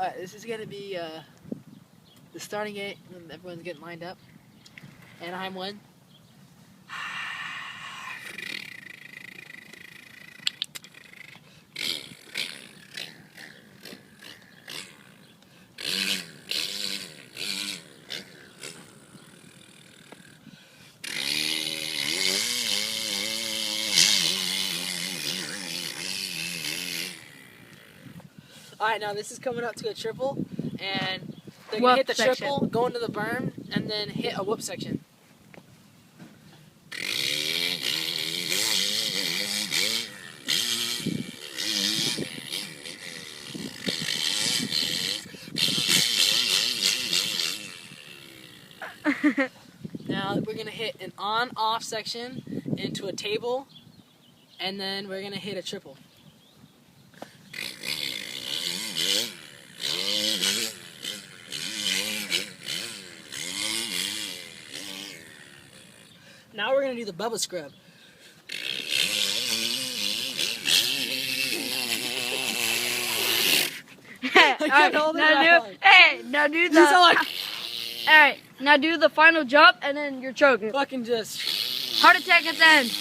Alright, this is gonna be the starting gate when everyone's getting lined up. Anaheim 1. Alright, now this is coming up to a triple, and they're going to hit the triple, go into the berm, and then hit a whoop section. Now we're going to hit an on-off section into a table, and then we're going to hit a triple. Now we're going to do the Bubba scrub. Alright, now do the final jump and then you're choking. Fucking just heart attack at the end.